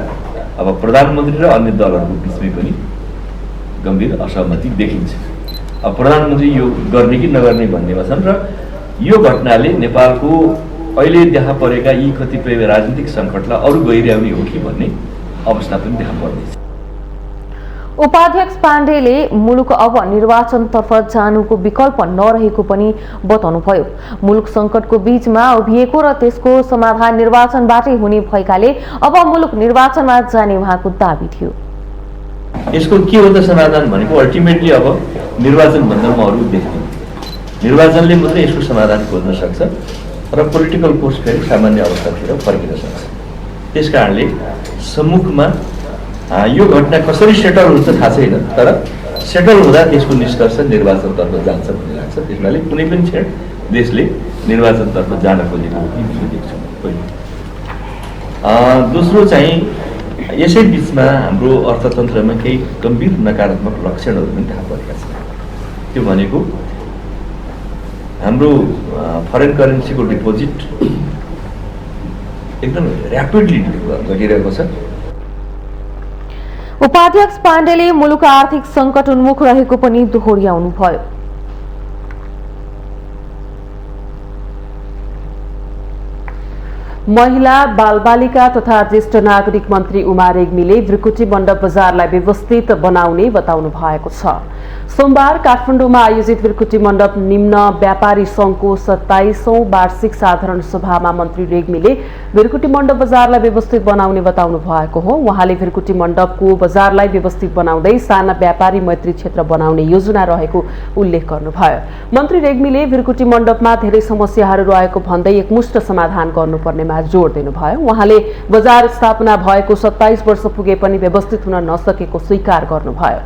अब प्रधानमन्त्री र अन्य दलहरूको बिचमै पनि गम्भीर असहमति देखिन्छ। अब प्रधानमन्त्री यो गर्ने कि नगर्ने भन्नेमा छन् र यो घटनाले नेपालको अहिले देखा परेका यी कतिपय राजनीतिक सङ्कटलाई अरू गहिर्याउने हो कि भन्ने अवस्था पनि देखा पर्दैछ। उपाध्यक्ष पाण्डेले मुलुक अब निर्वाचनतर्फ जानुको विकल्प नरहेको पनि बताउनुभयो। मुलुक सङ्कटको बीचमा उभिएको र त्यसको समाधान निर्वाचनबाटै हुने भएकाले अब मुलुक निर्वाचनमा जाने उहाँको दाबी थियो। यसको के हो त समाधान भनेको अल्टिमेटली अब निर्वाचनभन्दा म अरू देख्दिनँ। निर्वाचनले मात्रै यसको समाधान खोज्न सक्छ र पोलिटिकल कोर्स फेरि सामान्य अवस्थातिर फर्किन सक्छ। त्यस कारणले सम्मुखमा यो घटना कसरी सेटल हुन्छ थाहा छैन, तर सेटल हुँदा त्यसको निष्कर्ष निर्वाचनतर्फ जान्छ भन्ने लाग्छ। त्यसैले कुनै पनि क्षण देशले निर्वाचनतर्फ जान खोजेको हामी देख्छौँ। दोस्रो चाहिँ यसै बिचमा हाम्रो अर्थतन्त्रमा केही गम्भीर नकारात्मक लक्षणहरू पनि थाहा परेका छन्। त्यो भनेको हाम्रो फरेन करेन्सीको डिपोजिट एकदम ऱ्यापिडली घटिरहेको छ। उपाध्यक्ष पाण्डेले मुलुक आर्थिक सङ्कट उन्मुख रहेको पनि दोहोर्याउनुभयो। महिला बालबालिका तथा ज्येष्ठ नागरिक मन्त्री उमा रेग्मीले भृकुटी मण्डप बजारलाई व्यवस्थित बनाउने बताउनु भएको छ। सोमबार काठमाडौँमा आयोजित भृकुटी मण्डप निम्न व्यापारी संघको 27औं वार्षिक साधारण सभामा मन्त्री रेग्मीले भृकुटी मण्डप बजारलाई व्यवस्थित बनाउने बताउनु भएको हो। उहाँले भृकुटी मण्डपको बजारलाई व्यवस्थित बनाउँदै साना व्यापारी मैत्री क्षेत्र बनाउने योजना रहेको उल्लेख गर्नुभयो। मन्त्री रेग्मीले भृकुटी मण्डपमा धेरै समस्याहरू रहेको भन्दै एकमुष्ट समाधान गर्नुपर्नेमा जोड दिनुभयो। उहाँले बजार स्थापना भएको 27 वर्ष पुगे पनि व्यवस्थित हुन नसकेको स्वीकार गर्नुभयो।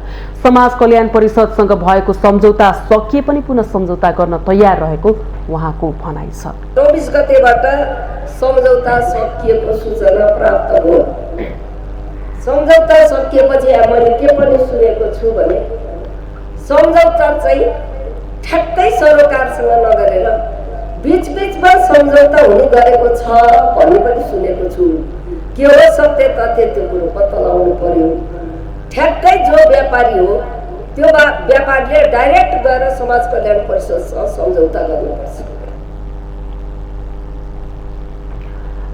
समाज कल्याण परिषदसँग भएको सम्झौता सकिए पनि पुनः सम्झौता गर्न तयार रहेको उहाँको भनाइ छ। 24 गतेबाट सम्झौता सकिएको सूचना प्राप्त भयो। सम्झौता सकिएपछि मैले के पनि सुनेको छु भने सम्झौता चाहिँ ठ्याक्कै सरोकारसँग नगरेर बीचबीचमा सम्झौता हुने गरेको छ भन्ने पनि सुनेको छु। के हो सत्य तथ्य त्यो कुरो पत्ता लगाउनु पर्यो। ठ्याक्कै जो व्यापारी हो त्यो व्यापारीले डाइरेक्ट गएर समाज कल्याण परिषदसँग सम्झौता गर्नुपर्छ।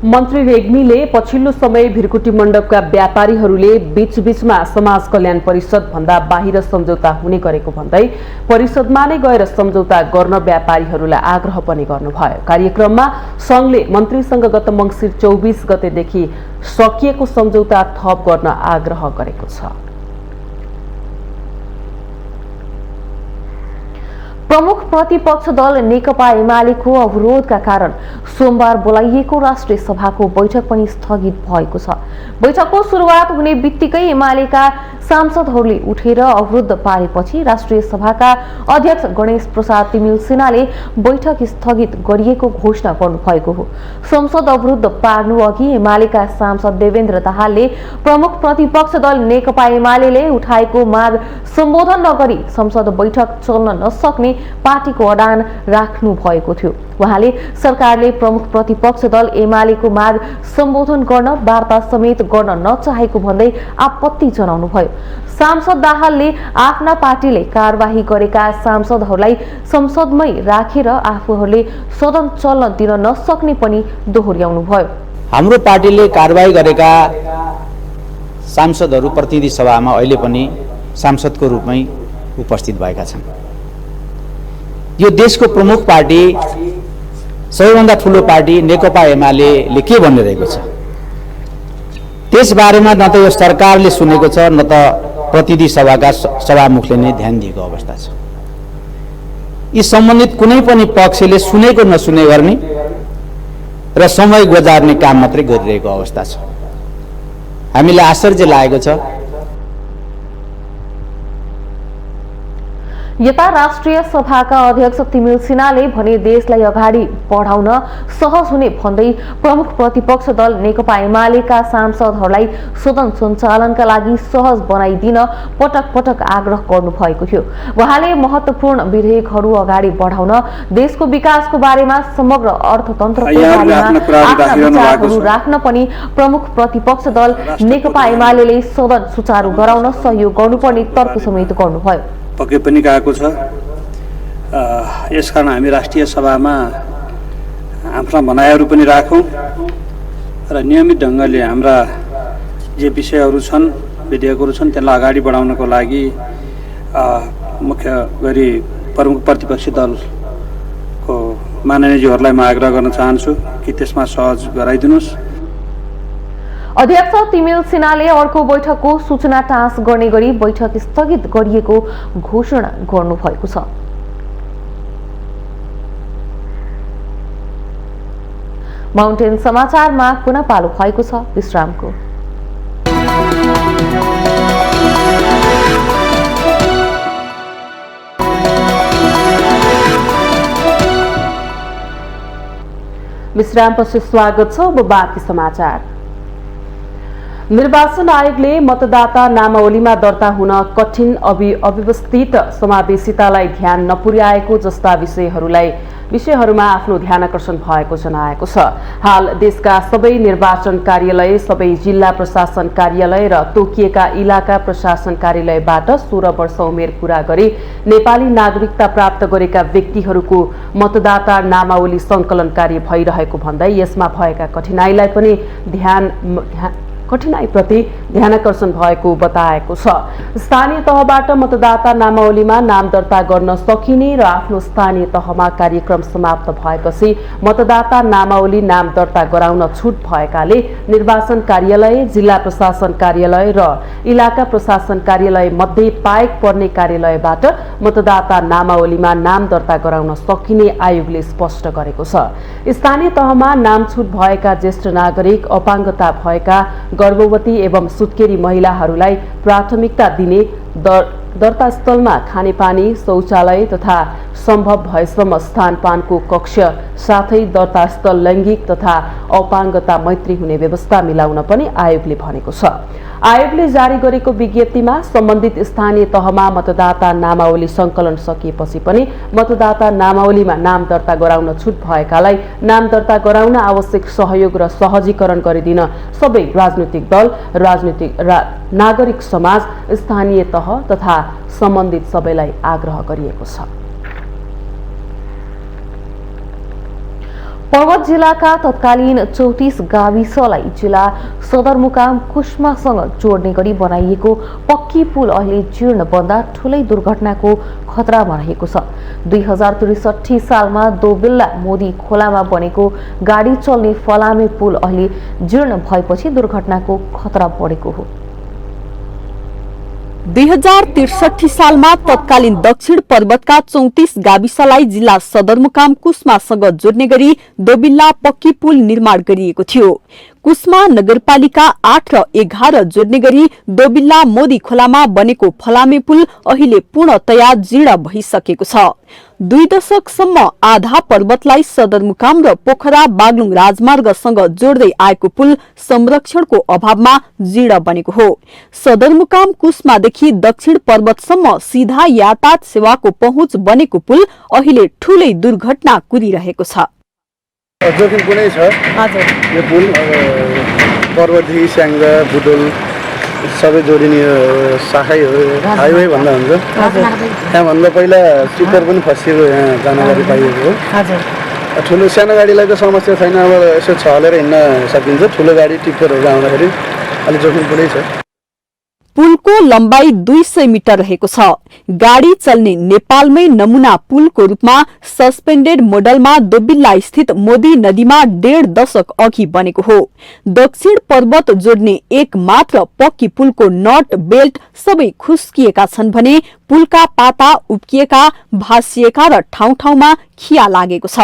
मन्त्री रेग्मीले पछिल्लो समय भृकुटी मण्डपका व्यापारीहरूले बीचबीचमा समाज कल्याण परिषद भन्दा बाहिर सम्झौता हुने गरेको भन्दै परिषदमा नै गएर सम्झौता गर्न व्यापारीहरूलाई आग्रह पनि गर्नुभयो। कार्यक्रममा संघले मन्त्रीसँग गत मङ्सिर 24 गतेदेखि सकिएको सम्झौता थप गर्न आग्रह गरेको छ। प्रमुख प्रतिपक्ष दल नेकपा एमालेको अवरोधका कारण सोमबार बोलाइएको राष्ट्रिय सभाको बैठक पनि स्थगित भएको छ। बैठकको सुरुवात हुने बित्तिकै एमालेका सांसदहरूले उठेर अवरुद्ध पारेपछि राष्ट्रिय सभाका अध्यक्ष गणेश प्रसाद तिमिल सिन्हाले बैठक स्थगित गरिएको घोषणा गर्नुभएको हो। संसद अवरुद्ध पार्नु अघि एमालेका सांसद देवेन्द्र दाहालले प्रमुख प्रतिपक्ष दल नेकपा एमाले उठाएको माग सम्बोधन नगरी संसद बैठक चल्न नसक्ने पार्टीको अडान राख्नु भएको थियो। उहाँले सरकारले प्रमुख प्रतिपक्ष दल एमालेको माग सम्बोधन गर्न वार्ता समेत गर्न नचाहेको भन्दै आपत्ति जनाउनुभयो। सांसद दाहालले आफ्ना पार्टीले कार्यवाही गरेका सांसदहरूलाई संसदमै राखेर आफूहरूले सदन चल्न दिन नसक्ने पनि दोहोर्याउनुभयो। हाम्रो पार्टीले कार्यवाही गरेका सांसदहरू प्रतिनिधि सभामा अहिले पनि सांसदको रूपमै उपस्थित भएका छन्। यो देशको प्रमुख पार्टी, सबैभन्दा ठुलो पार्टी नेकपा एमाले के भनिरहेको छ त्यसबारेमा न त यो सरकारले सुनेको छ न त प्रतिनिधि सभाका सभामुखले नै ध्यान दिएको अवस्था छ। यी सम्बन्धित कुनै पनि पक्षले सुनेको नसुने गर्ने र समय गुजार्ने काम मात्रै गरिरहेको अवस्था छ। हामीलाई आश्चर्य लागेको छ। यता राष्ट्रिय सभाका अध्यक्ष तिमिल सिन्हाले भने देशलाई अगाडि बढाउन सहज हुने भन्दै प्रमुख प्रतिपक्ष दल नेकपा एमालेका सांसदहरूलाई सदन सञ्चालनका लागि सहज बनाइदिन पटक पटक आग्रह गर्नुभएको थियो। उहाँले महत्त्वपूर्ण विधेयकहरू अगाडि बढाउन देशको विकासको बारेमा समग्र अर्थतन्त्रको बारेमा राख्न पनि प्रमुख प्रतिपक्ष दल नेकपा एमाले सदन सुचारू गराउन सहयोग गर्नुपर्ने तर्क समेत गर्नुभयो। पक्कै पनि गएको छ। यसकारण हामी राष्ट्रिय सभामा आफ्ना भनाइहरू पनि राखौँ र नियमित ढङ्गले हाम्रा जे विषयहरू छन् भेटिएकोहरू छन् त्यसलाई अगाडि बढाउनको लागि मुख्य गरी प्रमुख प्रतिपक्षी दलको माननीयज्यूहरूलाई म आग्रह गर्न चाहन्छु कि त्यसमा सहज गराइदिनुहोस्। अध्यक्ष तिमिल सिन्हाले अर्को बैठकको सूचना टाँस गर्ने गरी बैठक स्थगित गरिएको घोषणा गर्नुभएको छ। माउन्टेन समाचारमा पुनः पालो भएको छ विश्रामको। विश्रामपछि स्वागत छ। अब बाँकी समाचार। निर्वाचन आयोगले मतदाता नामावलीमा दर्ता हुन कठिन अव्यवस्थित समावेशितालाई ध्यान नपुर्याएको जस्ता विषयहरूमा आफ्नो ध्यानकर्षण भएको जनाएको छ। हाल देशका सबै निर्वाचन कार्यालय, सबै जिल्ला प्रशासन कार्यालय र तोकिएका इलाका प्रशासन कार्यालयबाट 16 वर्ष उमेर पूरा गरी नेपाली नागरिकता प्राप्त गरेका व्यक्तिहरूको मतदाता नामावली संकलन कार्य भइरहेको भन्दै यसमा भएका कठिनाईप्रति ध्यानकर्षण भएको बताएको छ। स्थानीय तहबाट मतदाता नामावलीमा नाम दर्ता गर्न सकिने र आफ्नो स्थानीय तहमा कार्यक्रम समाप्त भएपछि मतदाता नामावली नाम दर्ता गराउन छुट भएकाले निर्वाचन कार्यालय, जिल्ला प्रशासन कार्यालय र इलाका प्रशासन कार्यालय मध्ये पाएक पर्ने कार्यालयबाट मतदाता नामावलीमा नाम दर्ता गराउन सकिने आयोगले स्पष्ट गरेको छ। स्थानीय तहमा नाम छुट भएका ज्येष्ठ नागरिक, अपाङ्गता भएका, गर्भवती एवं सुत्केरी महिलाहरूलाई प्राथमिकता दिने, दर्ता स्थलमा खानेपानी, शौचालय तथा सम्भव भएसम्म स्थानपानको कक्ष साथै दर्ता स्थल लैङ्गिक तथा अपाङ्गता मैत्री हुने व्यवस्था मिलाउन पनि आयोगले भनेको छ। आयोगले जारी गरेको विज्ञप्तिमा सम्बन्धित स्थानीय तहमा मतदाता नामावली संकलन सकिएपछि पनि मतदाता नामावलीमा नाम दर्ता गराउन छुट भएकालाई नाम दर्ता गराउन आवश्यक सहयोग र सहजीकरण गरिदिन सबै राजनीतिक दल, नागरिक समाज, स्थानीय तह तथा सम्बन्धित सबैलाई आग्रह गरिएको छ। पर्वत जिल्लाका तत्कालीन 34 गाविसलाई जिल्ला सदरमुकाम कुस्मासँग जोड्ने गरी बनाइएको पक्की पुल अहिले जीर्ण बन्दा ठूलै दुर्घटनाको खतरामा रहेको छ। 2063 सालमा दोबिल्ला मोदी खोलामा बनेको गाडी चल्ने फलामे पुल अहिले जीर्ण भएपछि दुर्घटनाको खतरा बढेको हो। 2063 सालमा तत्कालीन दक्षिण पर्वतका 34 गाविसलाई जिल्ला सदरमुकाम कुस्मासँग जोड्ने गरी दोबिल्ला पक्की पुल निर्माण गरिएको थियो। कुस्मा नगरपालिका 8 र 11 जोड्ने गरी दोबिल्ला मोदी खोलामा बनेको फलामे पुल अहिले पूर्णतया जीर्ण भइसकेको छ। 2 दशकसम्म आधा पर्वतलाई सदरमुकाम र पोखरा बागलुङ राजमार्गसँग जोड्दै आएको पुल संरक्षणको अभावमा जीर्ण बनेको हो। सदरमुकाम कुस्मादेखि दक्षिण पर्वतसम्म सीधा यातायात सेवाको पहुँच बनेको पुल अहिले ठूलै दुर्घटना कुरिरहेको छ। जोखिम कुनै छ? यो पुल पर्वतदेखि स्याङ्जा, बुटोल सबै जोडिने शाखै हो, हाइवे भन्दा हुन्छ। त्यहाँभन्दा पहिला टिप्पर पनि फसिएको यहाँ जानकारी पाइएको हो। ठुलो सानो गाडीलाई त समस्या छैन, अब यसो छलेर हिँड्न सकिन्छ। ठुलो गाडी टिप्परहरू आउँदाखेरि अलिक जोखिम पुरै छ। पुलको लम्बाई 200 मिटर रहेको छ। गाडी चल्ने नेपालमै नमुना पुलको रूपमा सस्पेन्डेड मोडलमा दोबिल्ला स्थित मोदी नदीमा 1.5 दशक अघि बनेको हो। दक्षिण पर्वत जोड्ने एक मात्र पक्की पुलको नट बेल्ट सबै खुस्किएका छन् भने पुलका पाता उब्किएका, भाँसिएका र ठाउँ ठाउँमा खिया लागेको छ।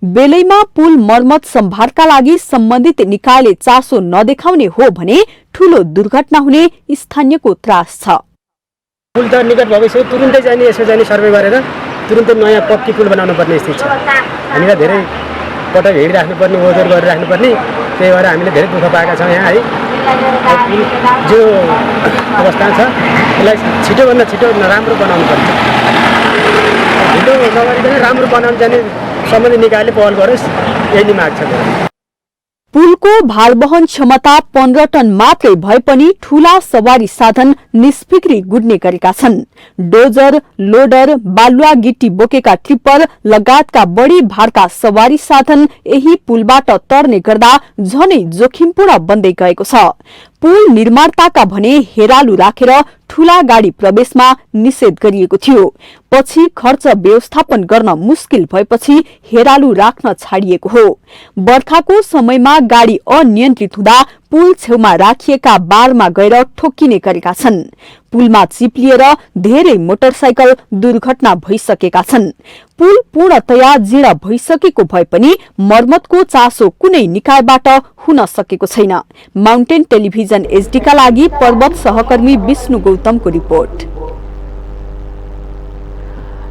बेलैमा पुल मर्मत सम्भारका लागि सम्बन्धित निकायले चासो नदेखाउने हो भने ठूलो दुर्घटना हुने स्थानीयको त्रास छ। पुल त निकट भविष्य तुरुन्तै जाने, यसो जाने सर्वे गरेर तुरुन्तै नयाँ पक्की पुल बनाउनु पर्ने स्थिति छ। हामीलाई धेरै पटक हिँडिराख्नुपर्ने, ओहोर गरिराख्नुपर्ने, त्यही भएर हामीले धेरै दुःख पाएका छौँ यहाँ है। पुल जो अवस्था छ यसलाई छिटोभन्दा छिटो राम्रो बनाउनु पर्छ। ढिलो नगरिकन राम्रो बनाउनु जाने सम्बन्धित निकायले पहल गरोस्, यही माग छ। पुलको भारवहन क्षमता 15 टन मात्रै भए पनि ठूला सवारी साधन निष्फिक्री गुड्ने गरेका छन्। डोजर, लोडर, बालुवा गिट्टी बोकेका ट्रिप्पर लगायतका बढी भारका सवारी साधन यही पुलबाट तर्ने गर्दा झनै जोखिमपूर्ण बन्दै गएको छ। पुल निर्माणताका भने हेरालु राखेर ठूला गाडी प्रवेशमा निषेध गरिएको थियो। पछि खर्च व्यवस्थापन गर्न मुस्किल भएपछि हेरालु राख्न छाडिएको हो। बर्खाको समयमा गाडी अनियन्त्रित हुँदा पुल छेउमा राखिएका बारमा गएर ठोक्किने गरेका छन्। पुलमा चिप्लिएर धेरै मोटरसाइकल दुर्घटना भइसकेका छन्। पुल पूर्णतया जीर्ण भइसकेको भए पनि मर्मतको चासो कुनै निकायबाट हुन सकेको छैन। माउन्टेन टेलिभिजन एचडीका लागि पर्वत सहकर्मी विष्णु गौतमको रिपोर्ट।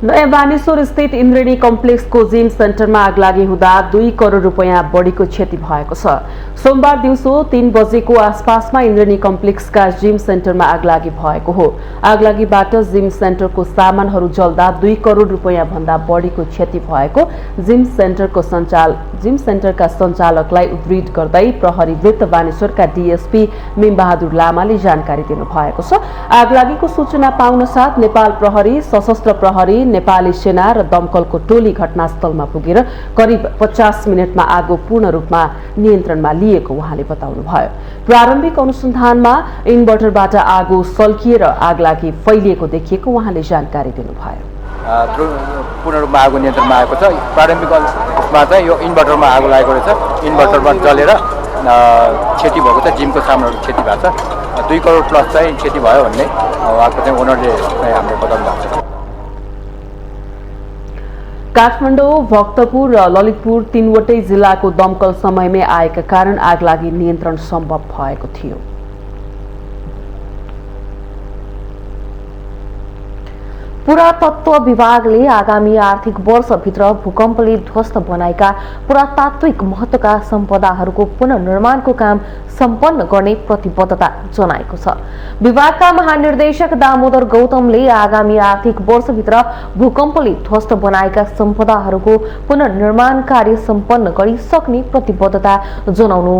नयाँ बानेश्वर स्थित इन्द्रेणी कम्प्लेक्सको जिम सेन्टरमा आगलागी हुँदा 2 करोड रुपैयाँ बढीको क्षति भएको छ। सोमबार दिउँसो 3 बजेको आसपासमा इन्द्रेणी कम्प्लेक्सका जिम सेन्टरमा आगलागी भएको हो। आगलागीबाट जिम सेन्टरको सामानहरू जल्दा 2 करोड रुपैयाँ भन्दा बढीको क्षति भएको जिम सेन्टरका सञ्चालकलाई उद्धृत गर्दै प्रहरी वृत्त बानेश्वरका डीएसपी मिमबहादुर लामाले जानकारी दिनुभएको छ। आगलागीको सूचना पाउन साथ नेपाल प्रहरी, सशस्त्र प्रहरी, नेपाली सेना र दमकलको टोली घटनास्थलमा पुगेर करिब 50 मिनटमा आगो पूर्ण रूपमा नियन्त्रणमा लिएको उहाँले बताउनुभयो। प्रारम्भिक अनुसन्धानमा इन्भर्टरबाट आगो सल्किएर आगलागी फैलिएको देखिएको उहाँले जानकारी दिनुभयो। पूर्ण रूपमा आगो नियन्त्रणमा आएको छ। प्रारम्भिक उसमा चाहिँ यो इन्भर्टरमा आगो लागेको रहेछ। इन्भर्टरमा जलेर क्षति भएको छ। जिमको सामानहरू क्षति भएको छ। 2 करोड प्लस चाहिँ क्षति भयो भन्ने उहाँको चाहिँ ओनरले हामीले बताउनु भएको छ। काठमाडौँ, भक्तपुर र ललितपुर 3वटै जिल्लाको दमकल समयमै आएका कारण आगलागी नियन्त्रण सम्भव भएको थियो। पुरातत्व विभागले आगामी आर्थिक वर्षभित्र भूकम्पले ध्वस्त बनाएका पुरातात्विक महत्त्वका सम्पदाहरूको पुनर्निर्माणको काम सम्पन्न गर्ने प्रतिबद्धता जनाएको छ। विभागका महानिर्देशक दामोदर गौतमले आगामी आर्थिक वर्षभित्र भूकम्पले ध्वस्त बनाएका सम्पदाहरूको पुनर्निर्माण कार्य सम्पन्न गरिसक्ने प्रतिबद्धता जनाउनु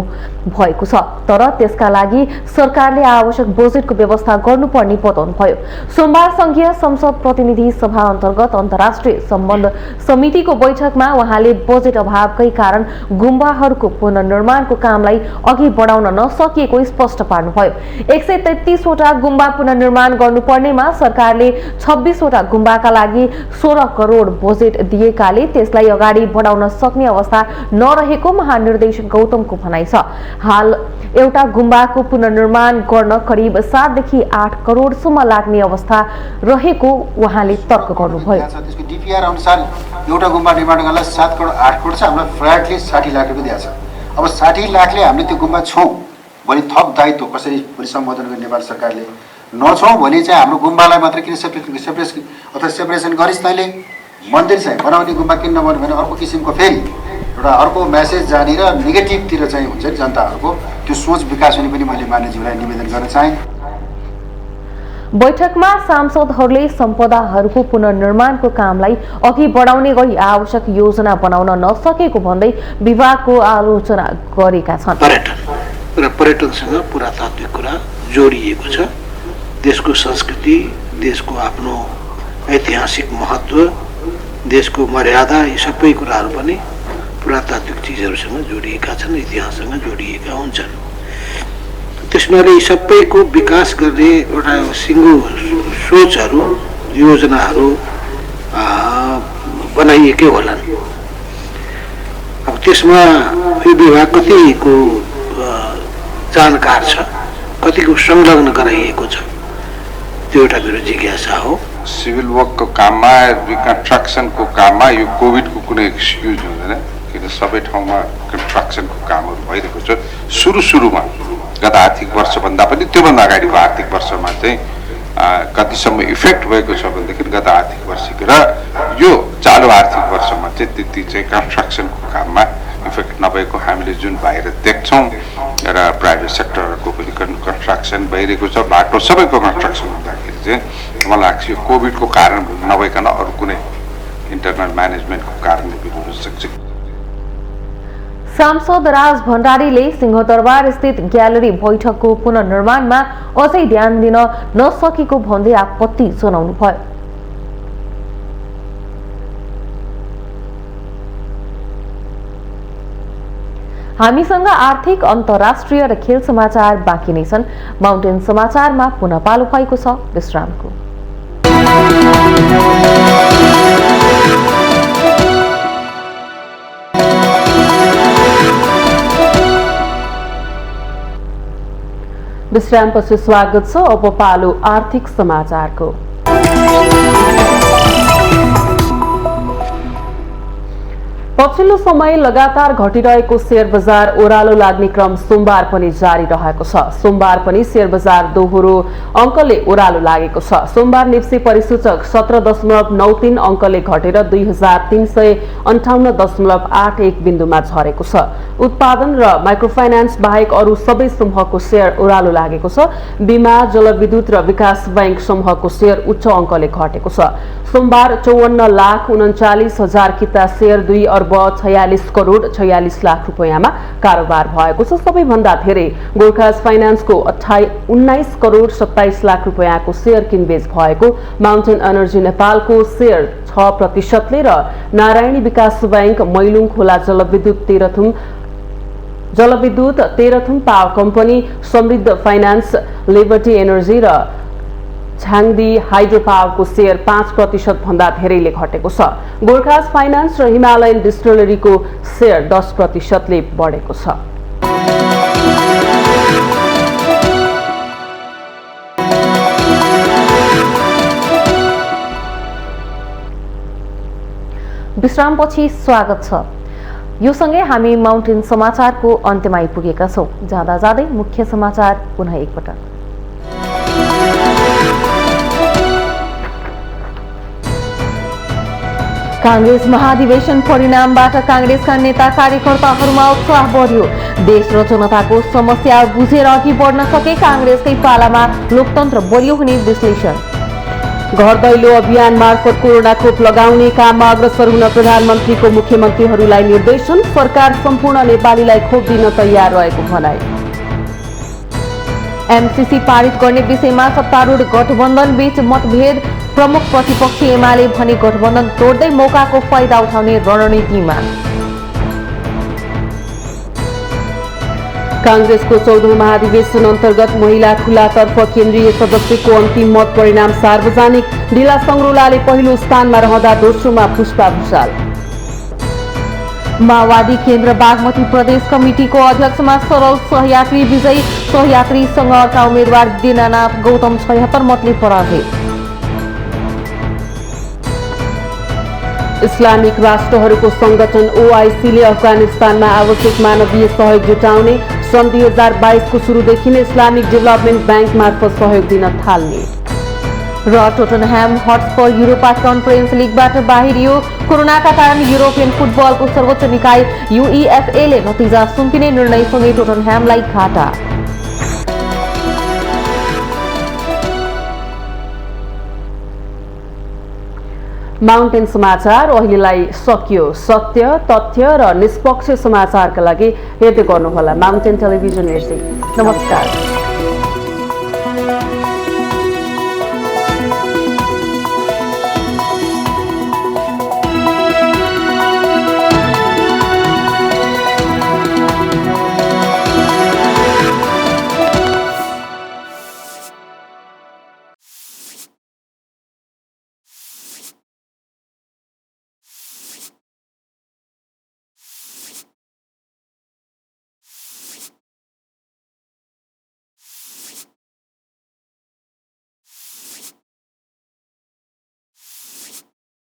भएको छ। तर त्यसका लागि सरकारले आवश्यक बजेटको व्यवस्था गर्नुपर्ने बताउनुभयो। सोमबार संघीय संसद प्रतिनिधि सभा अन्तर्गत अन्तर्राष्ट्रिय सम्बन्ध समितिको बैठकमा उहाँले बजेट अभावकै कारण गुम्बाहरूको पुनर्निर्माणको कामलाई अघि बढाउन नसकिएको स्पष्ट पार्नुभयो। 133 वटा गुम्बा पुनर्निर्माण गर्नुपर्नेमा सरकारले 26 वटा गुम्बाका लागि 16 करोड बजेट दिएकाले त्यसलाई अगाडि बढाउन सक्ने अवस्था नरहेको महानिर्देशक गौतमको भनाइ छ। हाल एउटा गुम्बाको पुनर्निर्माण गर्न करिब 7 देखि 8 करोडसम्म लाग्ने अवस्था रहेको उहाँले तर्क गर्नुभयो। त्यसको डीपीआर अनुसार एउटा गुम्बा निर्माण गर्नलाई 7 करोड 8 करोड छ। हामीलाई फ्ल्याटले 60 लाख रुपियाँ दिएको छ। अब 60 लाखले हामीले त्यो गुम्बा छौँ भने थप दायित्व कसरी पनि सम्बोधन गर्ने नेपाल सरकारले नछौँ भने चाहिँ हाम्रो गुम्बालाई मात्र किन सेपरेसन गरिस् तैँले मन्दिर चाहिँ बनाउने गुम्बा किन नबन्यो भने अर्को किसिमको फेरि एउटा अर्को मेसेज जानेर नेगेटिभतिर चाहिँ हुन्छ नि जनताहरूको त्यो सोच विकास हुने पनि मैले मान्यज्यूलाई निवेदन गर्न चाहेँ। बैठकमा सांसदहरूले सम्पदाहरूको पुनर्निर्माणको कामलाई अघि बढाउने गरी आवश्यक योजना बनाउन नसकेको भन्दै विभागको आलोचना गरेका छन्। पर्यटनसँग पुरातात्विक कुरा जोडिएको छ। देशको संस्कृति, देशको आफ्नो ऐतिहासिक महत्त्व, देशको मर्यादा, यी सबै कुराहरू पनि पुरातात्विक चिजहरूसँग जोडिएका छन्, इतिहाससँग जोडिएका हुन्छन्। त्यसमाले यी सबैको विकास गर्ने एउटा सिङ्गो सोचहरू, योजनाहरू बनाइएकै होलान्। अब त्यसमा यो विभाग कतिको जानकार छ, कतिको संलग्न गराइएको छ, त्यो एउटा मेरो जिज्ञासा हो। सिभिल वर्कको काममा, रिकन्स्ट्रक्सनको काममा यो कोभिडको कुनै एक्सक्युज हुँदैन, किन सबै ठाउँमा कन्स्ट्रक्सनको कामहरू भइरहेको छ। सुरुमा गत आर्थिक वर्षभन्दा पनि त्योभन्दा अगाडिको आर्थिक वर्षमा चाहिँ कतिसम्म इफेक्ट भएको छ भनेदेखि गत आर्थिक वर्षको र यो चालु आर्थिक वर्षमा चाहिँ त्यति चाहिँ कन्स्ट्रक्सनको काममा इफेक्ट नभएको हामीले जुन बाहिर देख्छौँ र प्राइभेट सेक्टरको पनि कन्स्ट्रक्सन भइरहेको छ। बाटो सबैको कन्स्ट्रक्सन हुँदाखेरि चाहिँ मलाई लाग्छ यो कोभिडको कारण नभइकन अरू कुनै इन्टरनल म्यानेजमेन्टको कारणले पनि हुनसक्छ। सांसद राज भण्डारीले सिंहदरबार स्थित ग्यालरी बैठकको पुनर्निर्माणमा अझै ध्यान दिन नसकेको भन्दै आपत्ति जनाउनुभयो। हामीसँग आर्थिक अन्तर्राष्ट्रिय र खेल समाचार बाँकी नै छन्। माउन्टेन समाचारमा पुनः पालो भएको छ विश्रामको। विश्रामपछि स्वागत छ। अब पालो आर्थिक समाचारको। पछिल्लो समय लगातार घटिरहेको शेयर बजार ओह्रालो लाग्ने क्रम सोमबार पनि जारी रहेको छ। सोमबार पनि शेयर बजार दोहोरो अङ्कले ओह्रालो लागेको छ। सोमबार निफ्टी परिसूचक 17.93 अङ्कले घटेर 2358.81 बिन्दुमा झरेको छ। उत्पादन र माइक्रोफाइनान्स बाहेक अरू सबै समूहको शेयर ओह्रालो लागेको छ। बीमा, जलविद्युत र विकास बैंक समूहको शेयर उच्च अङ्कले घटेको छ। सोमबार 54,39,000 किता शेयर 2 अर्ब 46 करोड 46 लाख रुपैयाँमा कारोबार भएको छ। सबैभन्दा धेरै गोर्खाज फाइनान्सको 19 करोड 27 लाख रुपैयाँको शेयर किनबेच भएको माउन्टेन एनर्जी नेपालको शेयर 6% र नारायणी विकास बैंक, मैलुङ खोला जलविद्युत तेह्रथुम पावर कम्पनी, समृद्ध फाइनान्स, लिबर्टी एनर्जी र छाङदी हाइड्रो पावरको शेयर 5% भन्दा धेरैले घटेको छ। गोर्खाज फाइनान्स र हिमालयन डिस्टिलरीको शेयर 10%ले बढेको छ। विश्रामपछि स्वागत छ। यो सँगै हामी माउन्टेन समाचारको अन्त्यमा आइपुगेका छौं। जाँदा जाँदै मुख्य समाचार पुनः एकपटक। कांग्रेस महाधिवेशन परिणामबाट कांग्रेसका नेता कार्यकर्ताहरूमा उत्साह बढ्यो। देश र जनताको समस्या बुझेर अघि बढ्न सके कांग्रेसकै पालामा लोकतन्त्र बलियो हुने विश्लेषण। घर दैलो अभियान मार्फत कोरोना खोप लगाउने काममा अग्रसर हुन प्रधानमन्त्रीको मुख्यमन्त्रीहरूलाई निर्देशन। सरकार सम्पूर्ण नेपालीलाई खोप दिन तयार रहेको भनाई। एमसीसी पारित गर्ने विषयमा सत्तारूढ गठबन्धन बीच मतभेद। प्रमुख प्रतिपक्षी एमाले भने गठबन्धन तोड्दै मौकाको फाइदा उठाउने रणनीतिमा। कांग्रेसको 14औं महाधिवेशन अन्तर्गत महिला खुलातर्फ केन्द्रीय सदस्यको अन्तिम मत परिणाम सार्वजनिक। ढिला संग्रौलाले पहिलो स्थानमा रहँदा दोस्रोमा पुष्पा भुषाल। माओवादी केन्द्र बागमती प्रदेश कमिटिको अध्यक्षमा सरल सहयात्री विजयी। सहयात्रीसँग अर्का उम्मेद्वार दीनानाथ गौतम 76 मतले पराजित। इस्लामिक राष्ट्रहरूको संगठन ओआईसीले अफगानिस्तानमा आवश्यक मानवीय सहयोग जुटाउने। सन् 2022 को सुरुदेखि नै इस्लामिक डेभलपमेन्ट बैंक मार्फत सहयोग दिन थाल्ने। र टोटनह्याम हटस्पर युरोपा कन्फरेन्स लिगबाट बाहिरियो। कोरोनाका कारण युरोपियन फुटबलको सर्वोच्च निकाय युईएफएले नतिजा सुम्पिने निर्णयसँगै टोटनह्यामलाई घाटा। माउन्टेन समाचार अहिलेलाई सकियो। सत्य, तथ्य र निष्पक्ष समाचारका लागि हेर्दै गर्नुहोला माउन्टेन टेलिभिजन हेर्दै। नमस्कार।